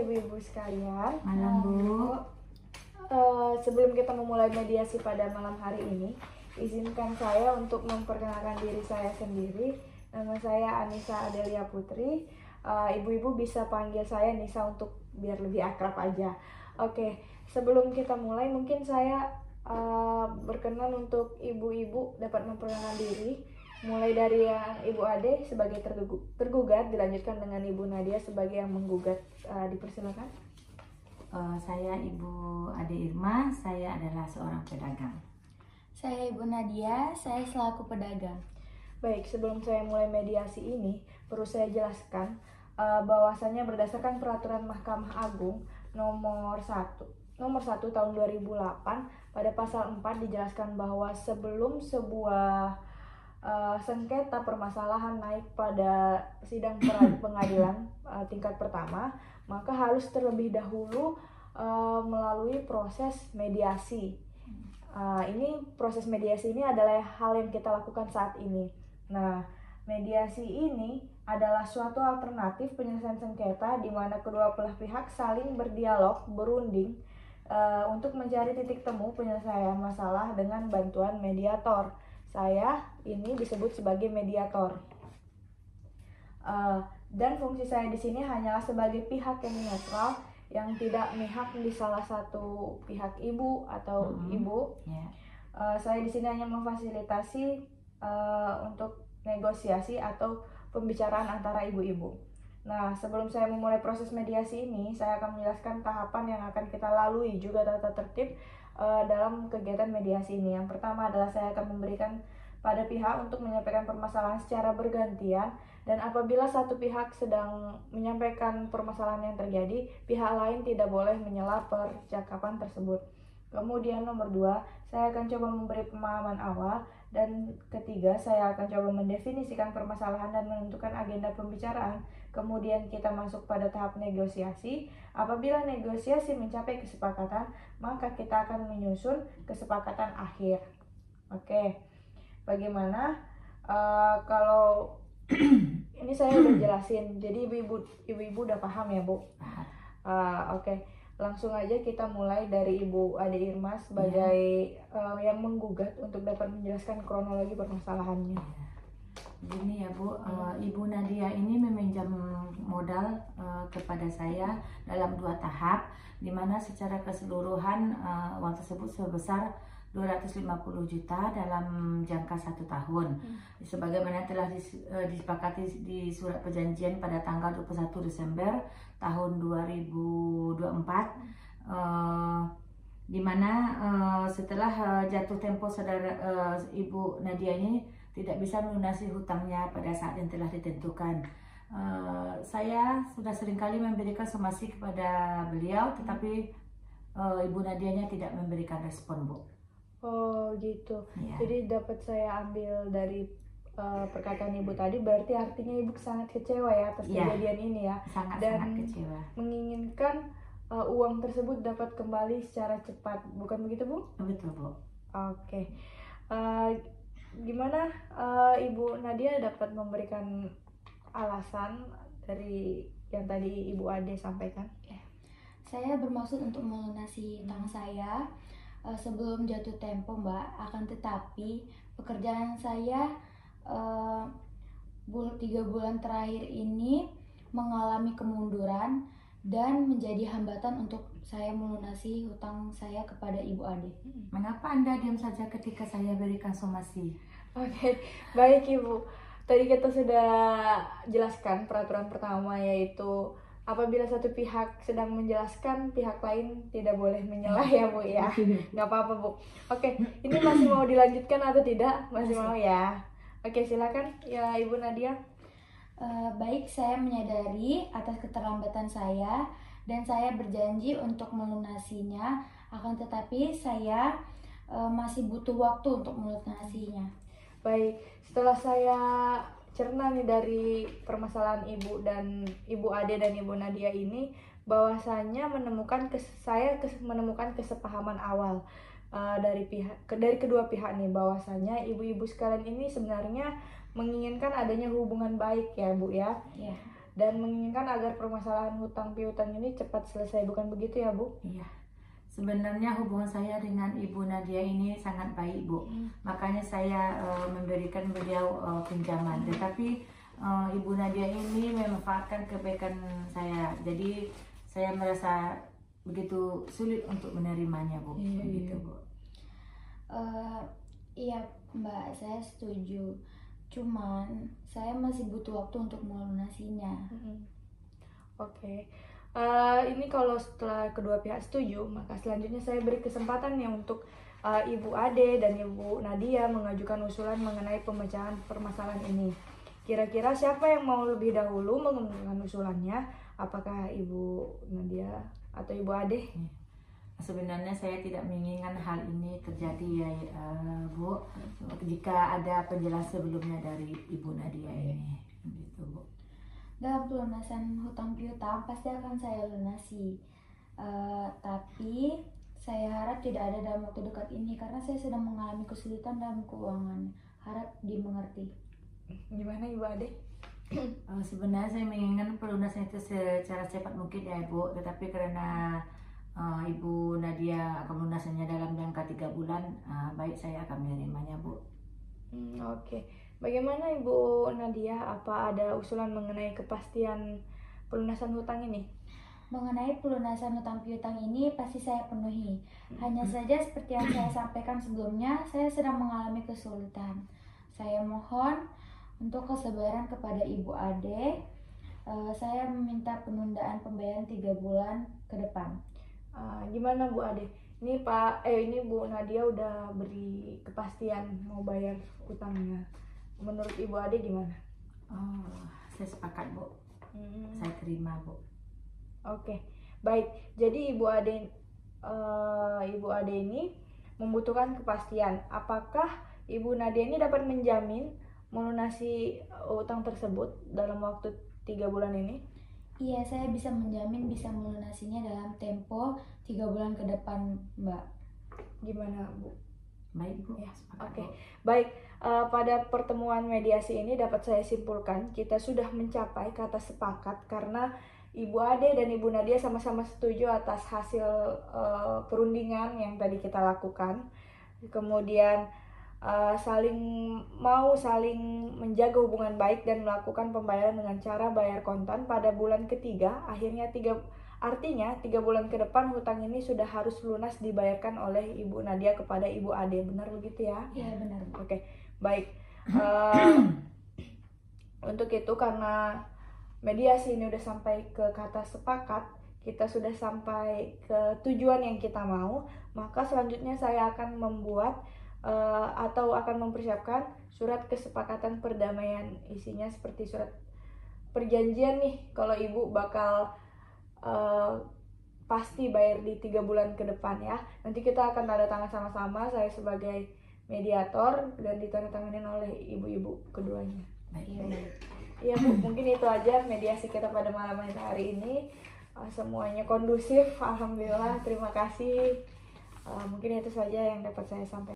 ibu-ibu sekalian. Malam, Bu. Sebelum kita memulai mediasi pada malam hari ini, izinkan saya untuk memperkenalkan diri saya sendiri. Nama saya Anissa Adelia Putri. Ibu-ibu bisa panggil saya Nisa untuk biar lebih akrab aja. Oke, sebelum kita mulai mungkin saya berkenan untuk ibu-ibu dapat memperkenalkan diri. Mulai dari yang Ibu Ade sebagai tergugat, dilanjutkan dengan Ibu Nadia sebagai yang menggugat. Dipersilakan. Saya Ibu Ade Irma, saya adalah seorang pedagang. Saya Ibu Nadia, saya selaku pedagang. Baik, sebelum saya mulai mediasi ini, perlu saya jelaskan bahwasannya berdasarkan peraturan Mahkamah Agung nomor 1 tahun 2008 pada pasal 4 dijelaskan bahwa sebelum sebuah sengketa permasalahan naik pada sidang pengadilan tingkat pertama, maka harus terlebih dahulu melalui proses mediasi. Ini proses mediasi ini adalah hal yang kita lakukan saat ini. Nah, mediasi ini adalah suatu alternatif penyelesaian sengketa di mana kedua belah pihak saling berdialog, berunding untuk mencari titik temu penyelesaian masalah dengan bantuan mediator. Saya ini disebut sebagai mediator. Dan fungsi saya di sini hanyalah sebagai pihak yang netral, yang tidak memihak di salah satu pihak ibu atau ibu. Saya di sini hanya memfasilitasi untuk negosiasi atau pembicaraan antara ibu-ibu. Nah, sebelum saya memulai proses mediasi ini, saya akan menjelaskan tahapan yang akan kita lalui, juga tata tertib dalam kegiatan mediasi ini. Yang pertama adalah saya akan memberikan pada pihak untuk menyampaikan permasalahan secara bergantian, dan apabila satu pihak sedang menyampaikan permasalahan yang terjadi, pihak lain tidak boleh menyela percakapan tersebut. Kemudian nomor 2, saya akan coba memberi pemahaman awal, dan ketiga, saya akan coba mendefinisikan permasalahan dan menentukan agenda pembicaraan. Kemudian kita masuk pada tahap negosiasi. Apabila negosiasi mencapai kesepakatan, maka kita akan menyusun kesepakatan akhir. Oke, bagaimana kalau ini saya udah jelasin, jadi ibu-ibu udah paham ya, Bu? Oke. Langsung aja kita mulai dari Ibu Ade Irma sebagai yang menggugat untuk dapat menjelaskan kronologi permasalahannya. Gini ya, Bu, Ibu Nadia ini meminjam modal kepada saya dalam 2 tahap, di mana secara keseluruhan uang tersebut sebesar 250 juta dalam jangka 1 tahun. Sebagaimana telah disepakati di surat perjanjian pada tanggal 21 Desember tahun 2024, di mana setelah jatuh tempo saudara Ibu Nadia ini tidak bisa melunasi hutangnya pada saat yang telah ditentukan. Saya sudah seringkali memberikan somasi kepada beliau, tetapi Ibu Nadianya tidak memberikan respon, Bu. Oh gitu. Ya. Jadi dapat saya ambil dari perkataan Ibu tadi, berarti artinya Ibu sangat kecewa ya atas kejadian ini ya. Sangat kecewa. Menginginkan uang tersebut dapat kembali secara cepat, bukan begitu, Bu? Betul, Bu. Oke. Gimana Ibu Nadia dapat memberikan alasan dari yang tadi Ibu Ade sampaikan? Saya bermaksud untuk melunasi hutang saya sebelum jatuh tempo, Mbak. Akan tetapi pekerjaan saya 3 bulan terakhir ini mengalami kemunduran dan menjadi hambatan untuk saya melunasi hutang saya kepada Ibu Ade. Mengapa Anda diam saja ketika saya berikan somasi? Oke, baik Ibu. Tadi kita sudah jelaskan peraturan pertama, yaitu apabila satu pihak sedang menjelaskan, pihak lain tidak boleh menyela ya, Bu ya. Nggak apa-apa, Bu. Oke, ini masih mau dilanjutkan atau tidak? Masih mau ya. Oke, silakan ya Ibu Nadia. Baik, saya menyadari atas keterlambatan saya dan saya berjanji untuk melunasinya. Akan tetapi saya masih butuh waktu untuk melunasinya. Baik, setelah saya cerna nih dari permasalahan Ibu dan Ibu Ade dan Ibu Nadia ini, bahwasanya saya menemukan kesepahaman awal dari kedua pihak nih, bahwasanya ibu-ibu sekalian ini sebenarnya menginginkan adanya hubungan baik ya, Bu ya. Ya. dan menginginkan agar permasalahan hutang piutang ini cepat selesai, bukan begitu ya Bu? Iya. Sebenarnya hubungan saya dengan Ibu Nadia ini sangat baik, Bu. Makanya saya memberikan beliau pinjaman. Tetapi Ibu Nadia ini memanfaatkan kebaikan saya. Jadi saya merasa begitu sulit untuk menerimanya, Bu. Begitu, Bu. Iya Mbak, saya setuju. Cuman saya masih butuh waktu untuk melunasinya. Oke. Ini kalau setelah kedua pihak setuju, maka selanjutnya saya beri kesempatan nih untuk Ibu Ade dan Ibu Nadia mengajukan usulan mengenai pemecahan permasalahan ini. Kira-kira siapa yang mau lebih dahulu mengemukakan usulannya? Apakah Ibu Nadia atau Ibu Ade? Sebenarnya saya tidak menginginkan hal ini terjadi ya, Bu. Jika ada penjelasan sebelumnya dari Ibu Nadia ini, gitu, Bu. Dalam pelunasan hutang piutang pasti akan saya lunasi. Tapi saya harap tidak ada dalam waktu dekat ini karena saya sedang mengalami kesulitan dalam keuangan. Harap dimengerti. Gimana Ibu Ade? Sebenarnya saya menginginkan pelunasan itu secara cepat mungkin ya, Bu. Tetapi karena Ibu Nadia akan melunasinya dalam jangka 3 bulan, baik saya akan menerimanya, Bu. Oke. Bagaimana Ibu Nadia? Apa ada usulan mengenai kepastian pelunasan hutang ini? Mengenai pelunasan hutang piutang ini pasti saya penuhi. Hanya saja seperti yang saya sampaikan sebelumnya, saya sedang mengalami kesulitan. Saya mohon untuk kesabaran kepada Ibu Ade. Saya meminta penundaan pembayaran 3 bulan ke depan. Gimana Bu Ade? Ini ini Bu Nadia udah beri kepastian mau bayar utangnya. Menurut Ibu Ade gimana? Saya sepakat, Bu. Saya terima, Bu. Oke, baik. Jadi Ibu Ade ini membutuhkan kepastian. Apakah Ibu Nadia ini dapat menjamin melunasi utang tersebut dalam waktu 3 bulan ini? Iya, saya bisa menjamin bisa melunasinya dalam tempo 3 bulan ke depan, Mbak. Gimana, Bu? Baik, Bu. Ya, oke. Baik, pada pertemuan mediasi ini dapat saya simpulkan kita sudah mencapai kata sepakat karena Ibu Ade dan Ibu Nadia sama-sama setuju atas hasil perundingan yang tadi kita lakukan. Kemudian saling menjaga hubungan baik dan melakukan pembayaran dengan cara bayar kontan pada bulan ketiga. Artinya 3 bulan ke depan hutang ini sudah harus lunas dibayarkan oleh Ibu Nadia kepada Ibu Ade. Benar begitu ya? Iya, benar. Oke, baik. Untuk itu karena mediasi ini udah sampai ke kata sepakat, kita sudah sampai ke tujuan yang kita mau, maka selanjutnya saya akan membuat atau akan mempersiapkan surat kesepakatan perdamaian. Isinya seperti surat perjanjian nih kalau Ibu bakal pasti bayar di 3 bulan ke depan ya. Nanti kita akan tanda tangan sama-sama, saya sebagai mediator dan ditandatanganin oleh ibu-ibu keduanya. Iya Bu, mungkin itu aja mediasi kita pada malam hari ini. Semuanya kondusif, alhamdulillah, terima kasih. Mungkin itu saja yang dapat saya sampaikan.